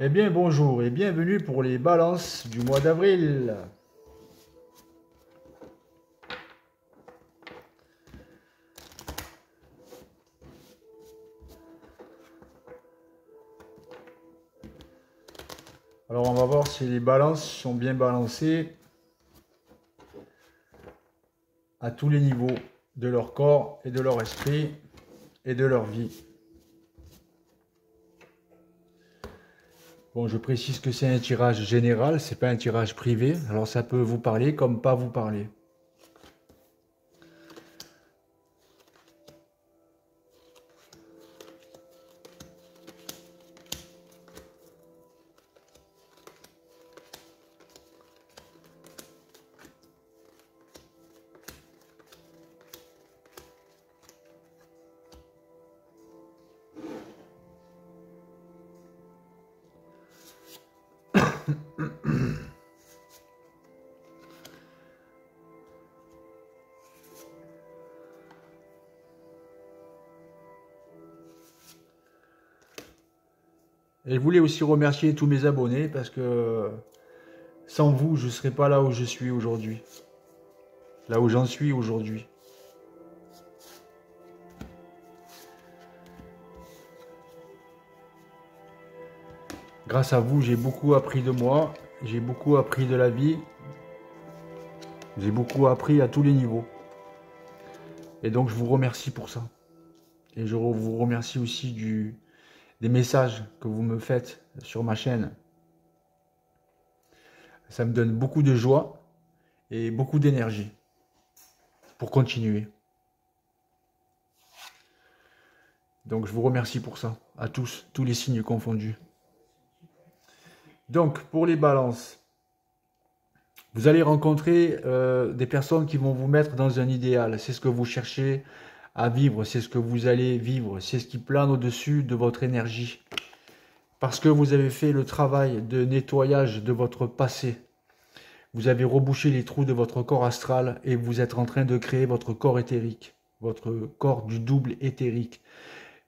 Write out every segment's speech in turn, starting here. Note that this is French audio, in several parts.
Eh bien bonjour et bienvenue pour les balances du mois d'avril. Alors on va voir si les balances sont bien balancées à tous les niveaux de leur corps et de leur esprit et de leur vie. Bon, je précise que c'est un tirage général, c'est pas un tirage privé, alors ça peut vous parler comme pas vous parler. Et je voulais aussi remercier tous mes abonnés parce que sans vous, je ne serais pas là où je suis aujourd'hui. Là où j'en suis aujourd'hui. Grâce à vous, j'ai beaucoup appris de moi, j'ai beaucoup appris de la vie, j'ai beaucoup appris à tous les niveaux. Et donc, je vous remercie pour ça. Et je vous remercie aussi des messages que vous me faites sur ma chaîne. Ça me donne beaucoup de joie et beaucoup d'énergie pour continuer. Donc, je vous remercie pour ça, à tous, tous les signes confondus. Donc, pour les balances, vous allez rencontrer des personnes qui vont vous mettre dans un idéal. C'est ce que vous cherchez à vivre, c'est ce que vous allez vivre, c'est ce qui plane au-dessus de votre énergie. Parce que vous avez fait le travail de nettoyage de votre passé. Vous avez rebouché les trous de votre corps astral et vous êtes en train de créer votre corps éthérique, votre corps du double éthérique.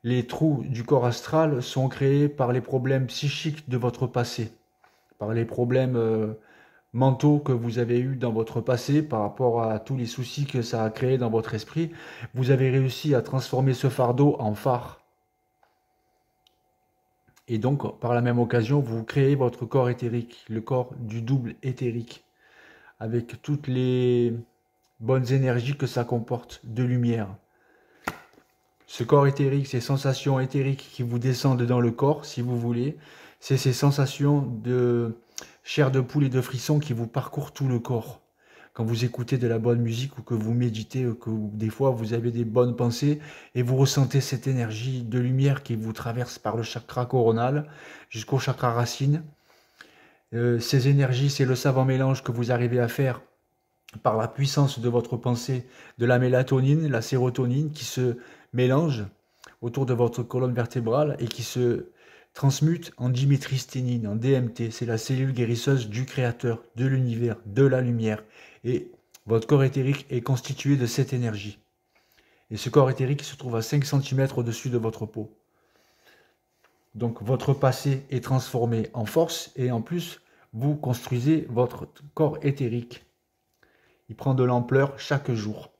Les trous du corps astral sont créés par les problèmes psychiques de votre passé, par les problèmes mentaux que vous avez eus dans votre passé par rapport à tous les soucis que ça a créé dans votre esprit. Vous avez réussi à transformer ce fardeau en phare. Et donc, par la même occasion, vous créez votre corps éthérique, le corps du double éthérique, avec toutes les bonnes énergies que ça comporte de lumière. Ce corps éthérique, ces sensations éthériques qui vous descendent dans le corps, si vous voulez, c'est ces sensations de chair de poule et de frissons qui vous parcourent tout le corps. Quand vous écoutez de la bonne musique ou que vous méditez, ou que des fois vous avez des bonnes pensées et vous ressentez cette énergie de lumière qui vous traverse par le chakra coronal jusqu'au chakra racine. Ces énergies, c'est le savant mélange que vous arrivez à faire par la puissance de votre pensée, de la mélatonine, la sérotonine qui se mélange autour de votre colonne vertébrale et qui se transmute en diméthrysténine, en DMT. C'est la cellule guérisseuse du créateur, de l'univers, de la lumière. Et votre corps éthérique est constitué de cette énergie. Et ce corps éthérique se trouve à 5 cm au-dessus de votre peau. Donc votre passé est transformé en force et en plus, vous construisez votre corps éthérique. Il prend de l'ampleur chaque jour.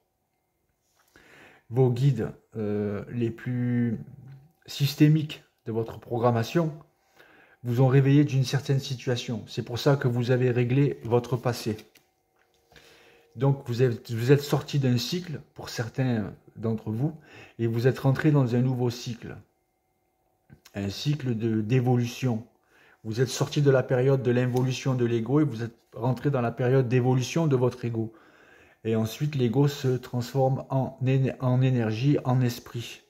Vos guides les plus systémiques de votre programmation vous ont réveillé d'une certaine situation. C'est pour ça que vous avez réglé votre passé. Donc vous êtes sorti d'un cycle, pour certains d'entre vous, et vous êtes rentré dans un nouveau cycle. Un cycle d'évolution. Vous êtes sorti de la période de l'involution de l'ego et vous êtes rentré dans la période d'évolution de votre ego. Et ensuite, l'ego se transforme en énergie, en esprit.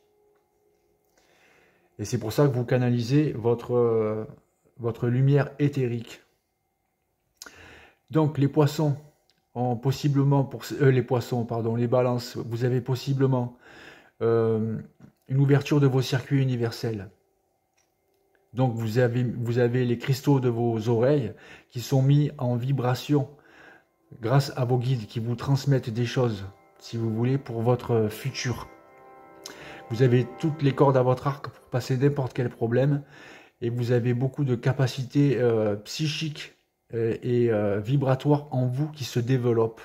Et c'est pour ça que vous canalisez votre lumière éthérique. Donc, les poissons ont possiblement, les balances, vous avez possiblement une ouverture de vos circuits universels. Donc, vous avez les cristaux de vos oreilles qui sont mis en vibration grâce à vos guides qui vous transmettent des choses, si vous voulez, pour votre futur. Vous avez toutes les cordes à votre arc pour passer n'importe quel problème et vous avez beaucoup de capacités psychiques et vibratoires en vous qui se développent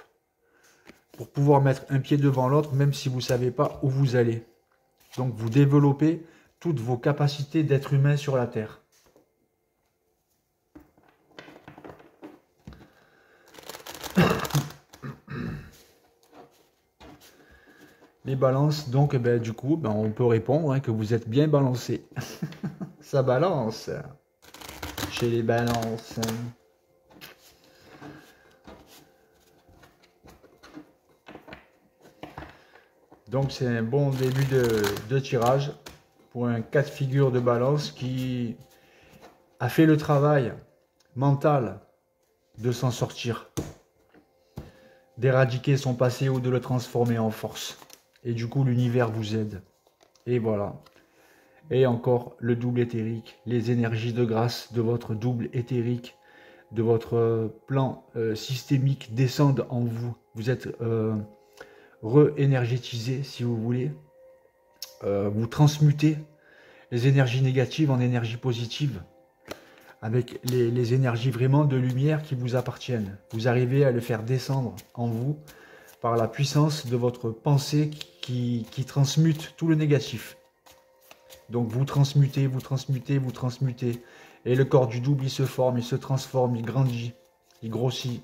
pour pouvoir mettre un pied devant l'autre, même si vous ne savez pas où vous allez. Donc vous développez toutes vos capacités d'être humain sur la Terre. Les balances, donc du coup, on peut répondre que vous êtes bien balancé. Ça balance chez les balances. Donc c'est un bon début de tirage pour un cas de figure de balance qui a fait le travail mental de s'en sortir, d'éradiquer son passé ou de le transformer en force. Et du coup l'univers vous aide. Et voilà. Et encore le double éthérique, les énergies de grâce de votre double éthérique, de votre plan systémique descendent en vous. Vous êtes re-énergétisé si vous voulez. Vous transmutez les énergies négatives en énergie positive avec les énergies vraiment de lumière qui vous appartiennent. Vous arrivez à le faire descendre en vous par la puissance de votre pensée qui transmute tout le négatif. Donc vous transmutez, vous transmutez, vous transmutez. Et le corps du double, il se forme, il se transforme, il grandit, il grossit.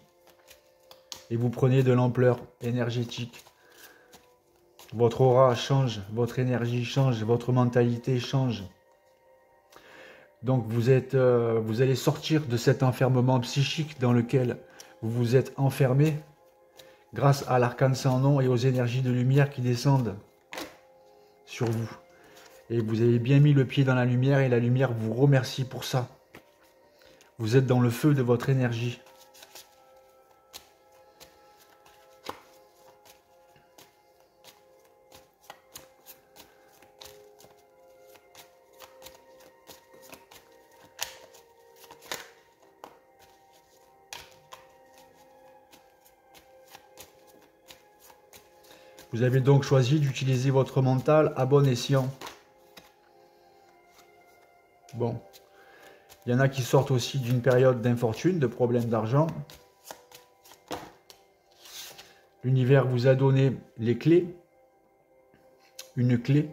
Et vous prenez de l'ampleur énergétique. Votre aura change, votre énergie change, votre mentalité change. Donc vous allez sortir de cet enfermement psychique dans lequel vous vous êtes enfermé grâce à l'arcane sans nom et aux énergies de lumière qui descendent sur vous. Et vous avez bien mis le pied dans la lumière et la lumière vous remercie pour ça. Vous êtes dans le feu de votre énergie. Vous avez donc choisi d'utiliser votre mental à bon escient. Bon. Il y en a qui sortent aussi d'une période d'infortune, de problèmes d'argent. L'univers vous a donné les clés. Une clé.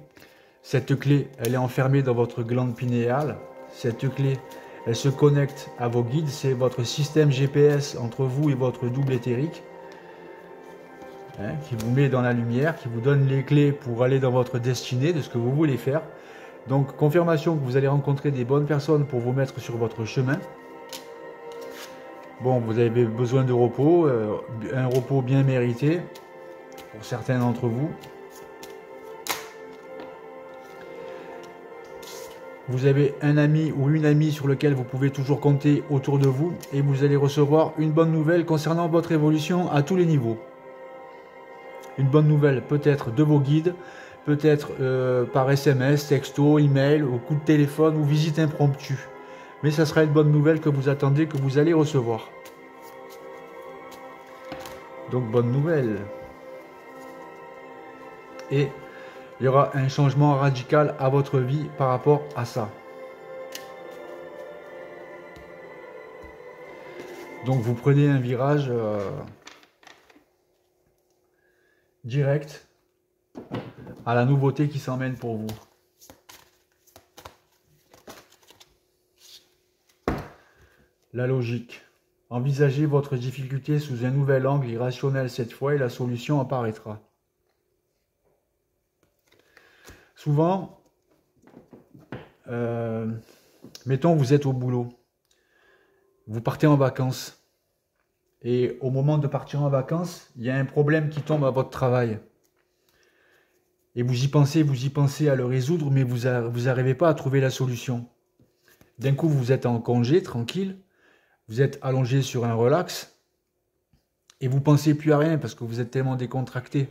Cette clé, elle est enfermée dans votre glande pinéale. Cette clé, elle se connecte à vos guides. C'est votre système GPS entre vous et votre double éthérique. Qui vous met dans la lumière, qui vous donne les clés pour aller dans votre destinée, de ce que vous voulez faire. Donc, confirmation que vous allez rencontrer des bonnes personnes pour vous mettre sur votre chemin. Bon, vous avez besoin de repos, un repos bien mérité pour certains d'entre vous. Vous avez un ami ou une amie sur lequel vous pouvez toujours compter autour de vous et vous allez recevoir une bonne nouvelle concernant votre évolution à tous les niveaux. Une bonne nouvelle peut-être de vos guides, peut-être par SMS, texto, email, ou coup de téléphone ou visite impromptue. Mais ça sera une bonne nouvelle que vous attendez, que vous allez recevoir. Donc bonne nouvelle. Et il y aura un changement radical à votre vie par rapport à ça. Donc vous prenez un virage direct à la nouveauté qui s'emmène pour vous. La logique. Envisagez votre difficulté sous un nouvel angle irrationnel cette fois et la solution apparaîtra. Souvent, mettons vous êtes au boulot, vous partez en vacances et au moment de partir en vacances, il y a un problème qui tombe à votre travail. Et vous y pensez à le résoudre, mais vous n'arrivez pas à trouver la solution. D'un coup, vous êtes en congé, tranquille, vous êtes allongé sur un relax, et vous pensez plus à rien parce que vous êtes tellement décontracté.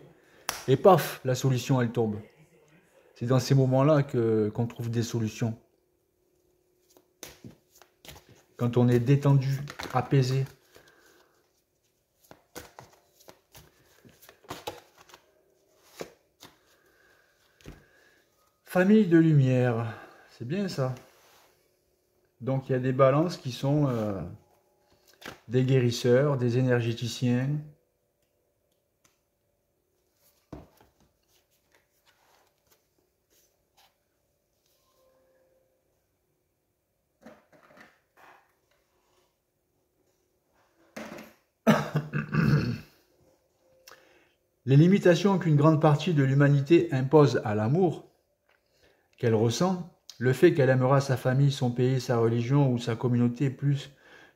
Et paf, la solution, elle tombe. C'est dans ces moments-là qu'on trouve des solutions. Quand on est détendu, apaisé. Famille de lumière, c'est bien ça. Donc il y a des balances qui sont des guérisseurs, des énergéticiens. Les limitations qu'une grande partie de l'humanité impose à l'amour qu'elle ressent, le fait qu'elle aimera sa famille, son pays, sa religion ou sa communauté plus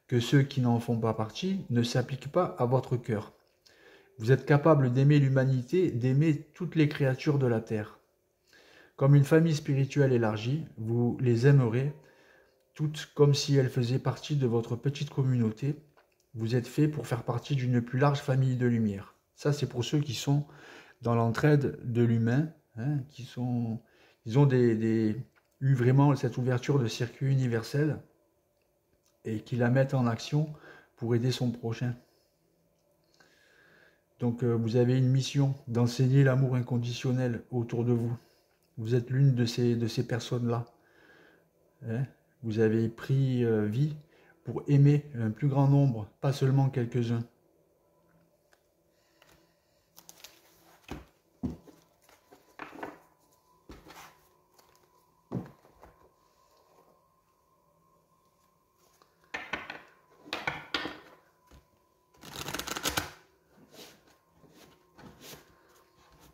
que ceux qui n'en font pas partie, ne s'applique pas à votre cœur. Vous êtes capable d'aimer l'humanité, d'aimer toutes les créatures de la terre. Comme une famille spirituelle élargie, vous les aimerez toutes comme si elles faisaient partie de votre petite communauté. Vous êtes fait pour faire partie d'une plus large famille de lumière. Ça, c'est pour ceux qui sont dans l'entraide de l'humain, hein, ils ont eu vraiment cette ouverture de circuit universel et qui la mettent en action pour aider son prochain. Donc vous avez une mission d'enseigner l'amour inconditionnel autour de vous. Vous êtes l'une de ces personnes-là. Hein, vous avez pris vie pour aimer un plus grand nombre, pas seulement quelques-uns.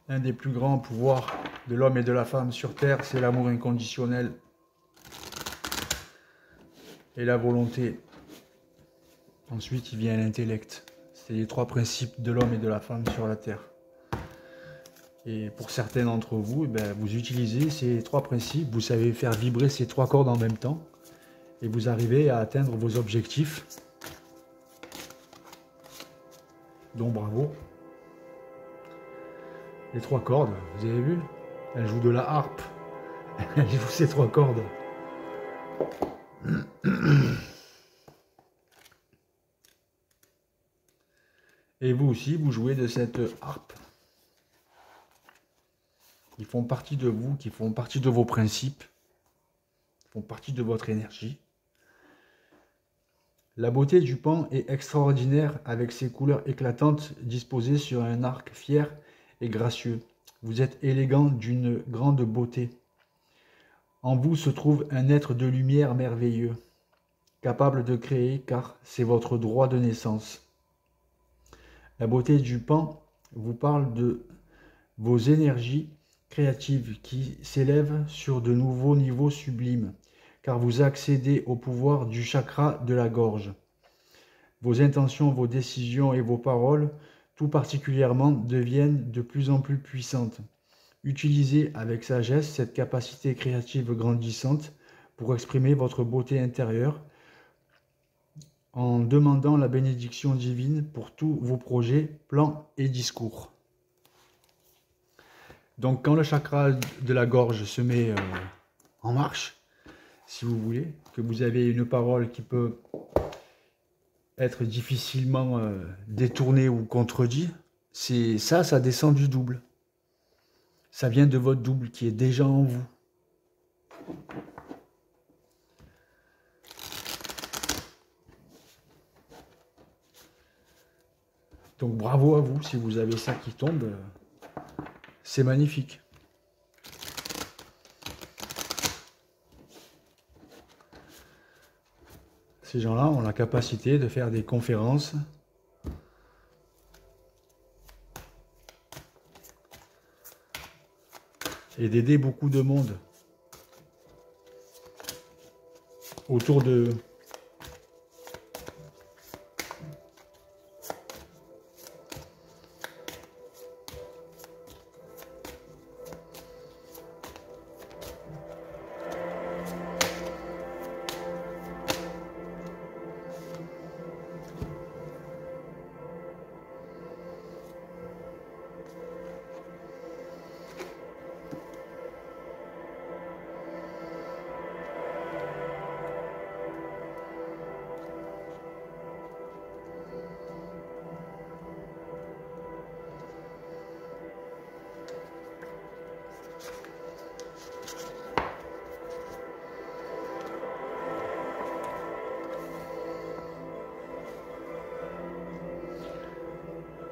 Un des plus grands pouvoirs de l'homme et de la femme sur Terre, c'est l'amour inconditionnel et la volonté. Ensuite, il vient l'intellect. C'est les trois principes de l'homme et de la femme sur la Terre. Et pour certains d'entre vous, vous utilisez ces trois principes, vous savez faire vibrer ces trois cordes en même temps, et vous arrivez à atteindre vos objectifs. Donc bravo. Les trois cordes, vous avez vu? Elle joue de la harpe. Elle joue ces trois cordes. Et vous aussi, vous jouez de cette harpe. Ils font partie de vous, qui font partie de vos principes, font partie de votre énergie. La beauté du pan est extraordinaire avec ses couleurs éclatantes disposées sur un arc fier et gracieux. Vous êtes élégant d'une grande beauté. En vous se trouve un être de lumière merveilleux, capable de créer car c'est votre droit de naissance. La beauté du pan vous parle de vos énergies créatives qui s'élèvent sur de nouveaux niveaux sublimes, car vous accédez au pouvoir du chakra de la gorge. Vos intentions, vos décisions et vos paroles, tout particulièrement, deviennent de plus en plus puissantes. Utilisez avec sagesse cette capacité créative grandissante pour exprimer votre beauté intérieure en demandant la bénédiction divine pour tous vos projets, plans et discours. Donc quand le chakra de la gorge se met en marche, si vous voulez, que vous avez une parole qui peut être difficilement détournée ou contredite, c'est ça descend du double. Ça vient de votre double qui est déjà en vous. Donc bravo à vous si vous avez ça qui tombe. C'est magnifique. Ces gens-là ont la capacité de faire des conférences et d'aider beaucoup de monde autour de...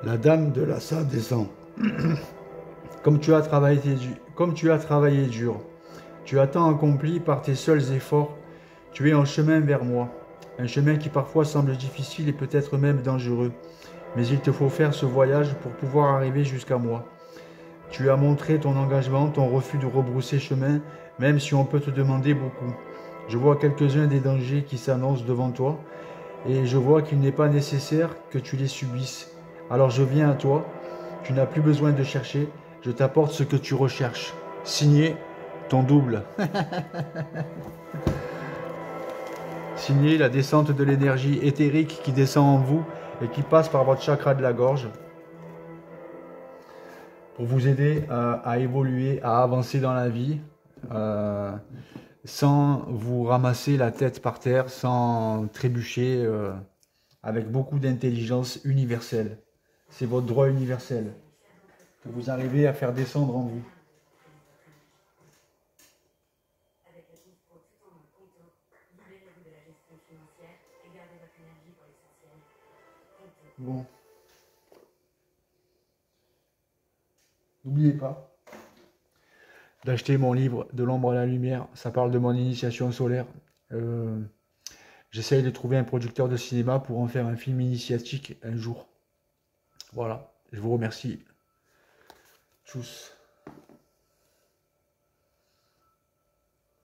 La dame de l'assa descend. Comme tu as travaillé dur, tu as tant accompli par tes seuls efforts, tu es en chemin vers moi. Un chemin qui parfois semble difficile et peut-être même dangereux. Mais il te faut faire ce voyage pour pouvoir arriver jusqu'à moi. Tu as montré ton engagement, ton refus de rebrousser chemin, même si on peut te demander beaucoup. Je vois quelques-uns des dangers qui s'annoncent devant toi, et je vois qu'il n'est pas nécessaire que tu les subisses. Alors je viens à toi, tu n'as plus besoin de chercher, je t'apporte ce que tu recherches. Signé, ton double. Signé la descente de l'énergie éthérique qui descend en vous et qui passe par votre chakra de la gorge pour vous aider à évoluer, à avancer dans la vie sans vous ramasser la tête par terre, sans trébucher, avec beaucoup d'intelligence universelle. C'est votre droit universel que vous arrivez à faire descendre en vous. Bon. N'oubliez pas d'acheter mon livre De l'ombre à la lumière. Ça parle de mon initiation solaire. J'essaye de trouver un producteur de cinéma pour en faire un film initiatique un jour. Voilà. Je vous remercie. Tchuss.